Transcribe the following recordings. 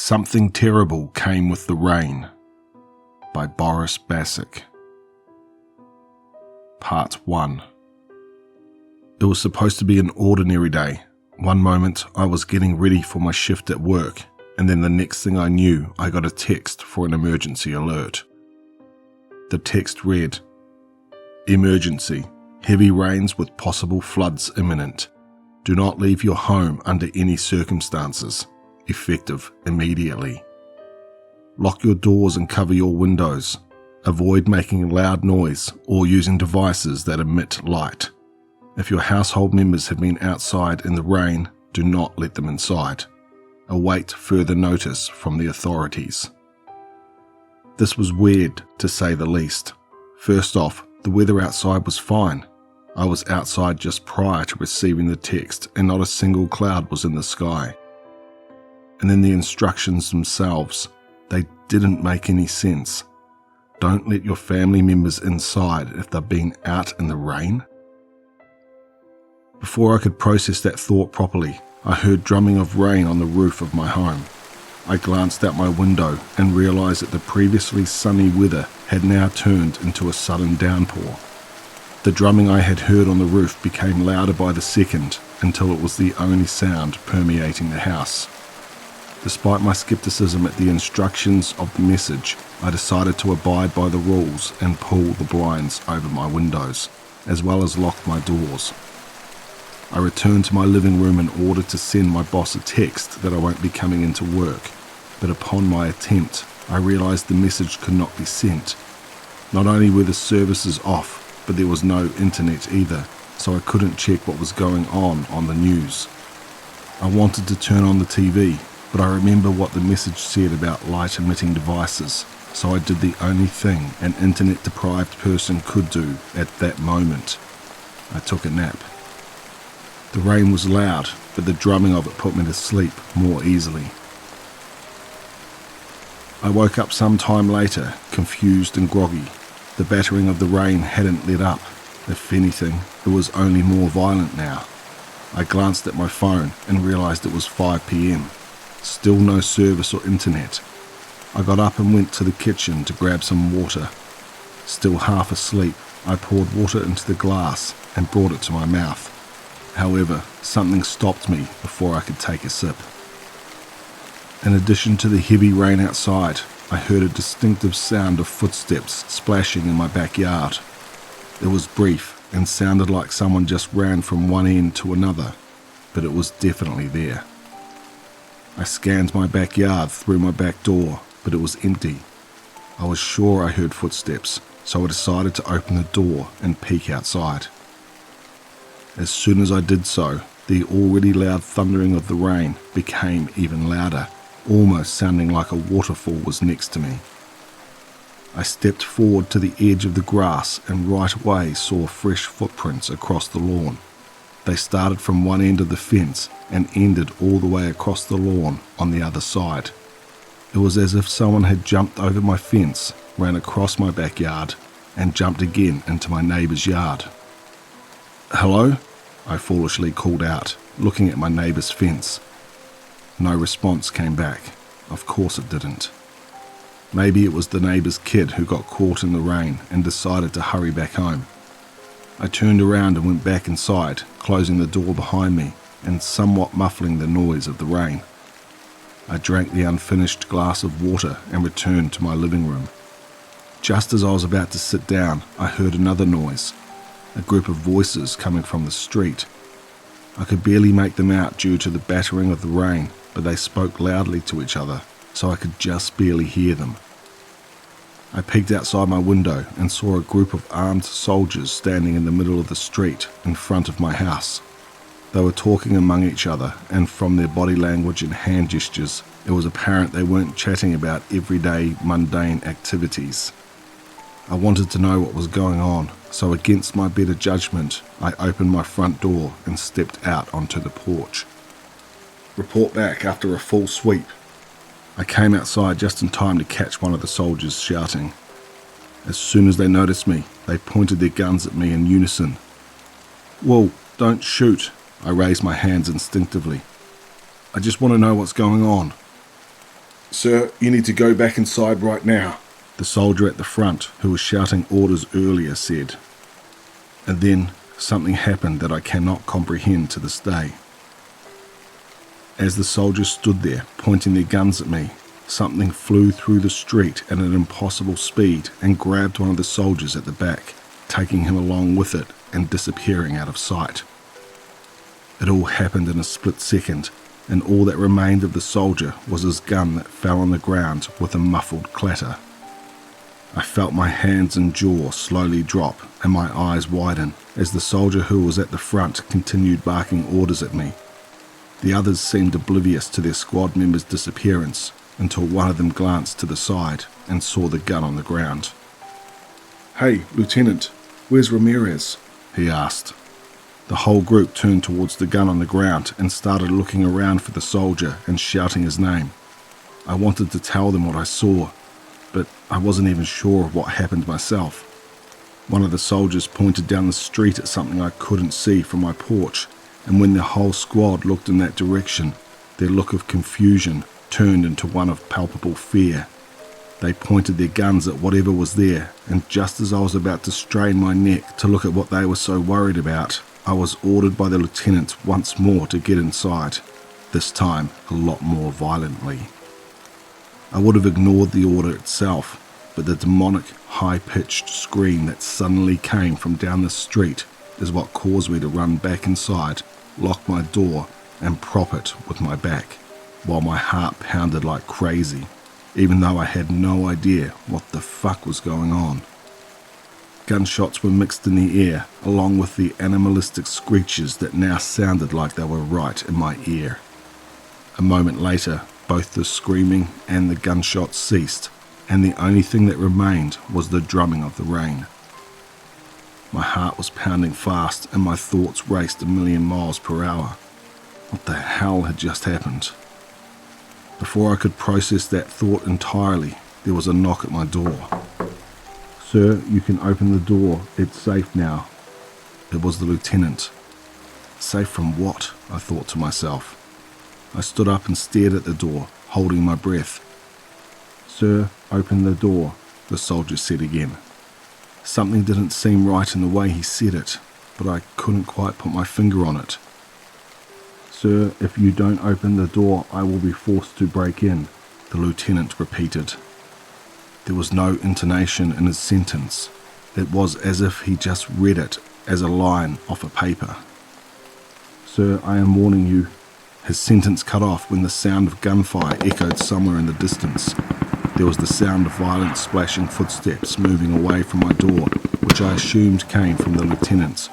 Something Terrible Came with the Rain by Boris Bacic. Part 1. It was supposed to be an ordinary day. One moment I was getting ready for my shift at work, and then the next thing I knew I got a text for an emergency alert. The text read, "Emergency. Heavy rains with possible floods imminent. Do not leave your home under any circumstances. Effective immediately. Lock your doors and cover your windows. Avoid making loud noise or using devices that emit light. If your household members have been outside in the rain, do not let them inside. Await further notice from the authorities." This was weird, to say the least. First off, the weather outside was fine. I was outside just prior to receiving the text and not a single cloud was in the sky. And then the instructions themselves, they didn't make any sense. Don't let your family members inside if they're being out in the rain? Before I could process that thought properly, I heard drumming of rain on the roof of my home. I glanced out my window and realized that the previously sunny weather had now turned into a sudden downpour. The drumming I had heard on the roof became louder by the second until it was the only sound permeating the house. Despite my skepticism at the instructions of the message, I decided to abide by the rules and pull the blinds over my windows, as well as lock my doors. I returned to my living room in order to send my boss a text that I won't be coming into work, but upon my attempt, I realized the message could not be sent. Not only were the services off, but there was no internet either, so I couldn't check what was going on the news. I wanted to turn on the TV, but I remember what the message said about light-emitting devices, so I did the only thing an internet-deprived person could do at that moment. I took a nap. The rain was loud, but the drumming of it put me to sleep more easily. I woke up some time later, confused and groggy. The battering of the rain hadn't let up. If anything, it was only more violent now. I glanced at my phone and realized it was 5 p.m. Still no service or internet. I got up and went to the kitchen to grab some water. Still half asleep, I poured water into the glass and brought it to my mouth. However, something stopped me before I could take a sip. In addition to the heavy rain outside, I heard a distinctive sound of footsteps splashing in my backyard. It was brief and sounded like someone just ran from one end to another, but it was definitely there. I scanned my backyard through my back door, but it was empty. I was sure I heard footsteps, so I decided to open the door and peek outside. As soon as I did so, the already loud thundering of the rain became even louder, almost sounding like a waterfall was next to me. I stepped forward to the edge of the grass and right away saw fresh footprints across the lawn. They started from one end of the fence and ended all the way across the lawn on the other side. It was as if someone had jumped over my fence, ran across my backyard, and jumped again into my neighbour's yard. "Hello?" I foolishly called out, looking at my neighbour's fence. No response came back. Of course it didn't. Maybe it was the neighbour's kid who got caught in the rain and decided to hurry back home. I turned around and went back inside, closing the door behind me and somewhat muffling the noise of the rain. I drank the unfinished glass of water and returned to my living room. Just as I was about to sit down, I heard another noise, a group of voices coming from the street. I could barely make them out due to the battering of the rain, but they spoke loudly to each other, so I could just barely hear them. I peeked outside my window and saw a group of armed soldiers standing in the middle of the street in front of my house. They were talking among each other, and from their body language and hand gestures, it was apparent they weren't chatting about everyday mundane activities. I wanted to know what was going on, so against my better judgment, I opened my front door and stepped out onto the porch. "Report back after a full sweep." I came outside just in time to catch one of the soldiers shouting. As soon as they noticed me, they pointed their guns at me in unison. "Whoa, don't shoot." I raised my hands instinctively. "I just want to know what's going on." "Sir, you need to go back inside right now," the soldier at the front, who was shouting orders earlier, said. And then something happened that I cannot comprehend to this day. As the soldiers stood there, pointing their guns at me, something flew through the street at an impossible speed and grabbed one of the soldiers at the back, taking him along with it and disappearing out of sight. It all happened in a split second, and all that remained of the soldier was his gun that fell on the ground with a muffled clatter. I felt my hands and jaw slowly drop and my eyes widen as the soldier who was at the front continued barking orders at me. The others seemed oblivious to their squad member's disappearance until one of them glanced to the side and saw the gun on the ground. "Hey, Lieutenant, where's Ramirez?" he asked. The whole group turned towards the gun on the ground and started looking around for the soldier and shouting his name. I wanted to tell them what I saw, but I wasn't even sure of what happened myself. One of the soldiers pointed down the street at something I couldn't see from my porch, and when the whole squad looked in that direction, their look of confusion turned into one of palpable fear. They pointed their guns at whatever was there, and just as I was about to strain my neck to look at what they were so worried about, I was ordered by the lieutenant once more to get inside, this time a lot more violently. I would have ignored the order itself, but the demonic, high-pitched scream that suddenly came from down the street is what caused me to run back inside, lock my door, and prop it with my back, while my heart pounded like crazy, even though I had no idea what the fuck was going on. Gunshots were mixed in the air, along with the animalistic screeches that now sounded like they were right in my ear. A moment later, both the screaming and the gunshots ceased, and the only thing that remained was the drumming of the rain. My heart was pounding fast, and my thoughts raced a million miles per hour. What the hell had just happened? Before I could process that thought entirely, there was a knock at my door. "Sir, you can open the door. It's safe now." It was the lieutenant. Safe from what? I thought to myself. I stood up and stared at the door, holding my breath. "Sir, open the door," the soldier said again. Something didn't seem right in the way he said it, but I couldn't quite put my finger on it. "Sir, if you don't open the door, I will be forced to break in," the lieutenant repeated. There was no intonation in his sentence. It was as if he just read it as a line off a paper. "Sir, I am warning you." His sentence cut off when the sound of gunfire echoed somewhere in the distance. There was the sound of violent splashing footsteps moving away from my door, which I assumed came from the lieutenant.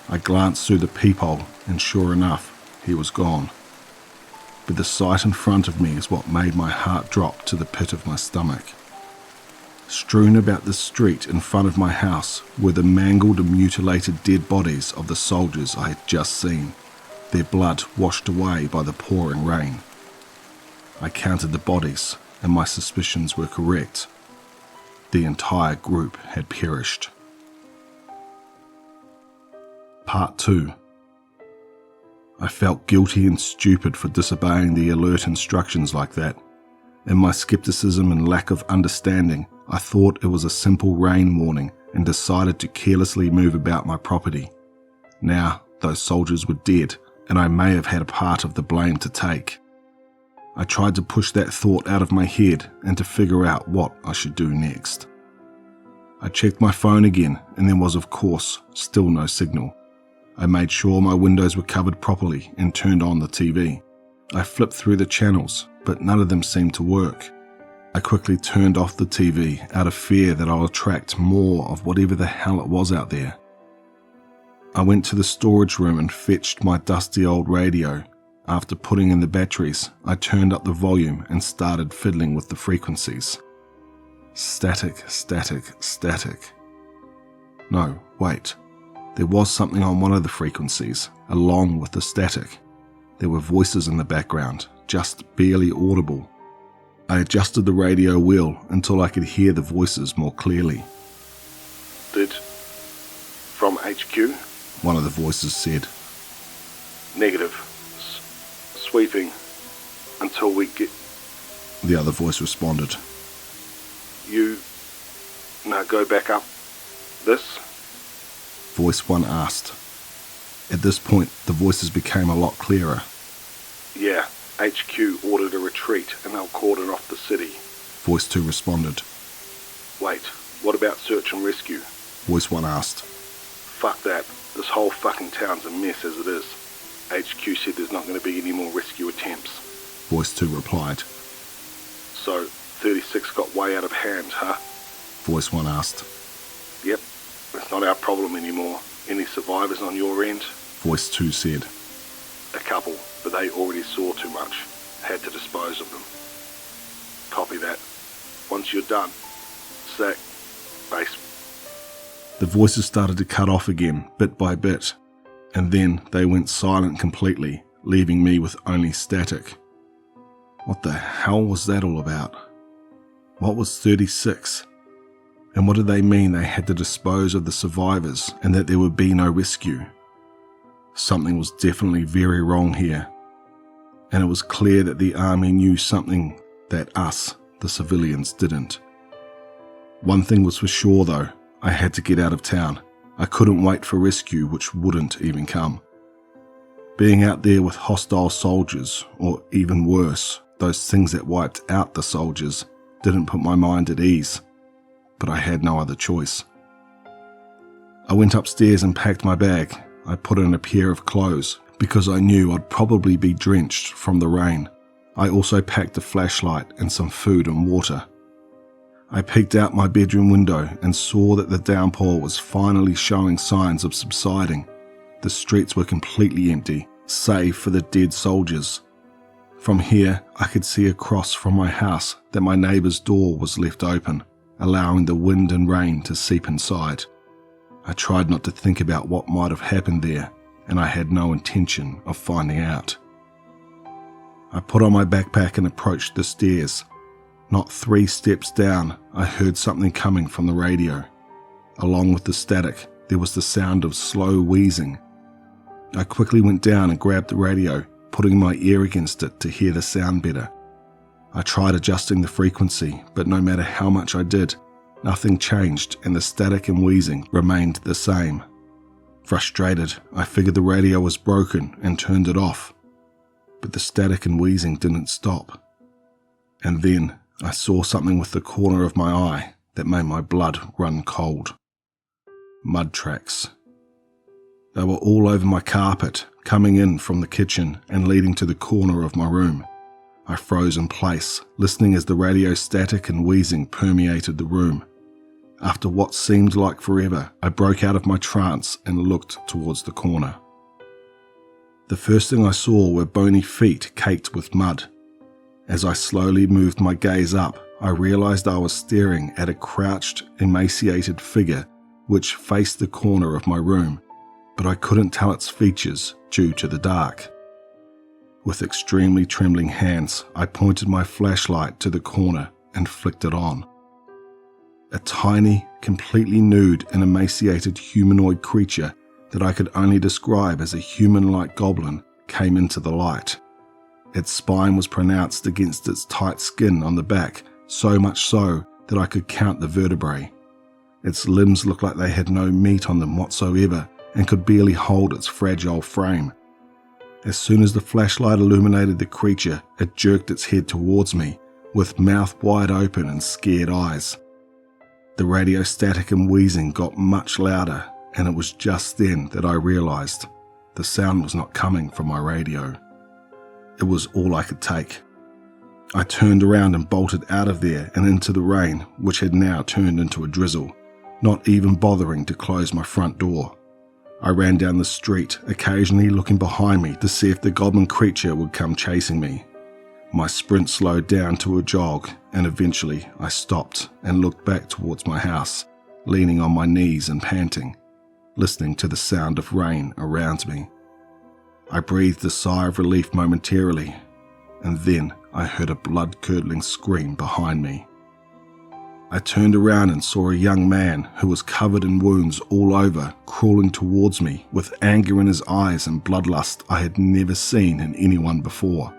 I glanced through the peephole, and sure enough, he was gone. But the sight in front of me is what made my heart drop to the pit of my stomach. Strewn about the street in front of my house were the mangled and mutilated dead bodies of the soldiers I had just seen, their blood washed away by the pouring rain. I counted the bodies, and my suspicions were correct. The entire group had perished. Part 2. I felt guilty and stupid for disobeying the alert instructions like that. In my skepticism and lack of understanding, I thought it was a simple rain warning and decided to carelessly move about my property. Now, those soldiers were dead, and I may have had a part of the blame to take. I tried to push that thought out of my head and to figure out what I should do next. I checked my phone again, and there was, of course, still no signal. I made sure my windows were covered properly and turned on the TV. I flipped through the channels, but none of them seemed to work. I quickly turned off the TV out of fear that I'll attract more of whatever the hell it was out there. I went to the storage room and fetched my dusty old radio. After putting in the batteries, I turned up the volume and started fiddling with the frequencies. Static, static, static. No, wait. There was something on one of the frequencies, along with the static. There were voices in the background, just barely audible. I adjusted the radio wheel until I could hear the voices more clearly. From HQ? One of the voices said. Negative. Sweeping. Until we get... the other voice responded. You... Now go back up. This? Voice 1 asked. At this point, the voices became a lot clearer. Yeah, HQ ordered a retreat and they'll cordon off the city. Voice 2 responded. Wait, what about search and rescue? Voice 1 asked. Fuck that. This whole fucking town's a mess as it is. HQ said there's not going to be any more rescue attempts. Voice 2 replied. So, 36 got way out of hand, huh? Voice 1 asked. Yep, it's not our problem anymore. Any survivors on your end? Voice 2 said. A couple, but they already saw too much. Had to dispose of them. Copy that. Once you're done, sack, base. The voices started to cut off again, bit by bit, and then they went silent completely, leaving me with only static. What the hell was that all about? What was 36? And what did they mean they had to dispose of the survivors and that there would be no rescue? Something was definitely very wrong here, and it was clear that the army knew something that us, the civilians, didn't. One thing was for sure though, I had to get out of town. I couldn't wait for rescue, which wouldn't even come. Being out there with hostile soldiers, or even worse, those things that wiped out the soldiers, didn't put my mind at ease, but I had no other choice. I went upstairs and packed my bag. I put in a pair of clothes because I knew I'd probably be drenched from the rain. I also packed a flashlight and some food and water. I peeked out my bedroom window and saw that the downpour was finally showing signs of subsiding. The streets were completely empty, save for the dead soldiers. From here, I could see across from my house that my neighbour's door was left open, allowing the wind and rain to seep inside. I tried not to think about what might have happened there, and I had no intention of finding out. I put on my backpack and approached the stairs. Not 3 steps down, I heard something coming from the radio. Along with the static, there was the sound of slow wheezing. I quickly went down and grabbed the radio, putting my ear against it to hear the sound better. I tried adjusting the frequency, but no matter how much I did, nothing changed and the static and wheezing remained the same. Frustrated, I figured the radio was broken and turned it off. But the static and wheezing didn't stop. And then I saw something with the corner of my eye that made my blood run cold. Mud tracks. They were all over my carpet, coming in from the kitchen and leading to the corner of my room. I froze in place, listening as the radio static and wheezing permeated the room. After what seemed like forever, I broke out of my trance and looked towards the corner. The first thing I saw were bony feet caked with mud. As I slowly moved my gaze up, I realized I was staring at a crouched, emaciated figure which faced the corner of my room, but I couldn't tell its features due to the dark. With extremely trembling hands, I pointed my flashlight to the corner and flicked it on. A tiny, completely nude and emaciated humanoid creature that I could only describe as a human-like goblin came into the light. Its spine was pronounced against its tight skin on the back, so much so that I could count the vertebrae. Its limbs looked like they had no meat on them whatsoever and could barely hold its fragile frame. As soon as the flashlight illuminated the creature, it jerked its head towards me, with mouth wide open and scared eyes. The radio static and wheezing got much louder, and it was just then that I realized the sound was not coming from my radio. It was all I could take. I turned around and bolted out of there and into the rain, which had now turned into a drizzle, not even bothering to close my front door. I ran down the street, occasionally looking behind me to see if the goblin creature would come chasing me. My sprint slowed down to a jog, and eventually I stopped and looked back towards my house, leaning on my knees and panting, listening to the sound of rain around me. I breathed a sigh of relief momentarily, and then I heard a blood-curdling scream behind me. I turned around and saw a young man who was covered in wounds all over, crawling towards me with anger in his eyes and bloodlust I had never seen in anyone before.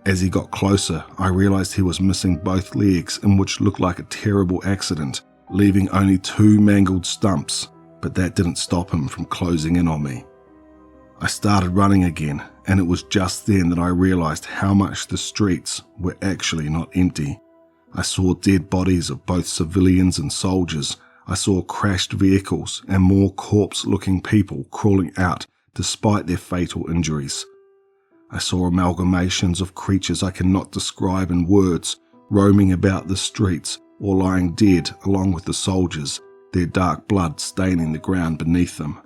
As he got closer, I realized he was missing both legs in which looked like a terrible accident, leaving only 2 mangled stumps, but that didn't stop him from closing in on me. I started running again, and it was just then that I realized how much the streets were actually not empty. I saw dead bodies of both civilians and soldiers. I saw crashed vehicles and more corpse-looking people crawling out despite their fatal injuries. I saw amalgamations of creatures I cannot describe in words, roaming about the streets or lying dead along with the soldiers, their dark blood staining the ground beneath them.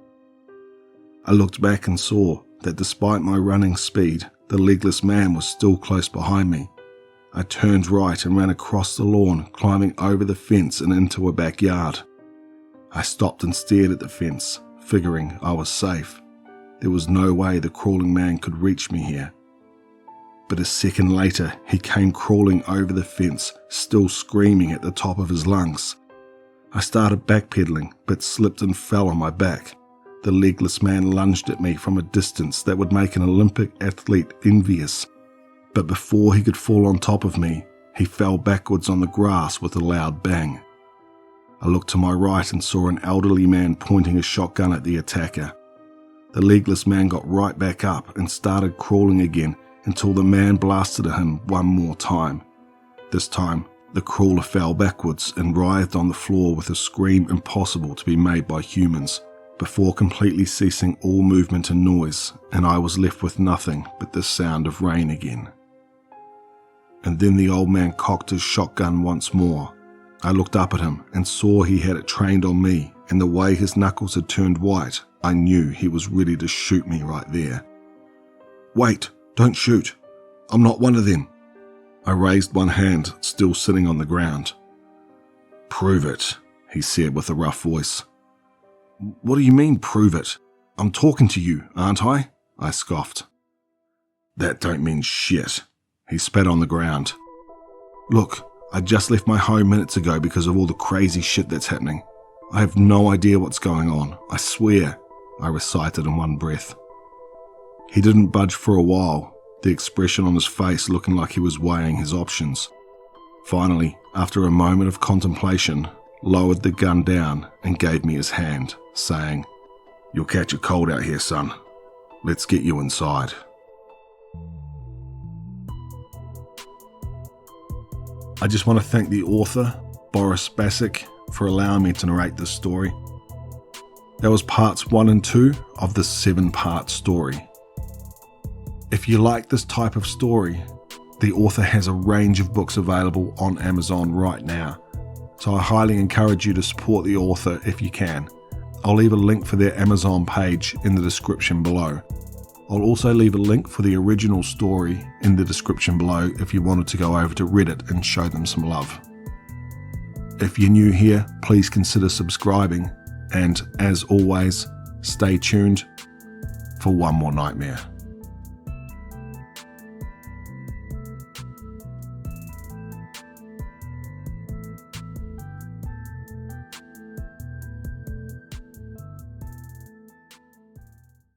I looked back and saw that despite my running speed, the legless man was still close behind me. I turned right and ran across the lawn, climbing over the fence and into a backyard. I stopped and stared at the fence, figuring I was safe. There was no way the crawling man could reach me here. But a second later, he came crawling over the fence, still screaming at the top of his lungs. I started backpedaling, but slipped and fell on my back. The legless man lunged at me from a distance that would make an Olympic athlete envious. But before he could fall on top of me, he fell backwards on the grass with a loud bang. I looked to my right and saw an elderly man pointing a shotgun at the attacker. The legless man got right back up and started crawling again until the man blasted at him one more time. This time, the crawler fell backwards and writhed on the floor with a scream impossible to be made by humans, before completely ceasing all movement and noise, and I was left with nothing but the sound of rain again. And then the old man cocked his shotgun once more. I looked up at him and saw he had it trained on me, and the way his knuckles had turned white, I knew he was ready to shoot me right there. "Wait, don't shoot. I'm not one of them." I raised one hand, still sitting on the ground. "Prove it," he said with a rough voice. "What do you mean, prove it? I'm talking to you, aren't I?" I scoffed. "That don't mean shit." He spat on the ground. "Look, I just left my home minutes ago because of all the crazy shit that's happening. I have no idea what's going on, I swear," I recited in one breath. He didn't budge for a while, the expression on his face looking like he was weighing his options. Finally, after a moment of contemplation, lowered the gun down and gave me his hand, saying, "You'll catch a cold out here, son. Let's get you inside." I just want to thank the author, Boris Bacic, for allowing me to narrate this story. That was parts 1 and 2 of this 7-part story. If you like this type of story, the author has a range of books available on Amazon right now, so I highly encourage you to support the author if you can. I'll leave a link for their Amazon page in the description below. I'll also leave a link for the original story in the description below if you wanted to go over to Reddit and show them some love. If you're new here, please consider subscribing, and as always, stay tuned for one more nightmare.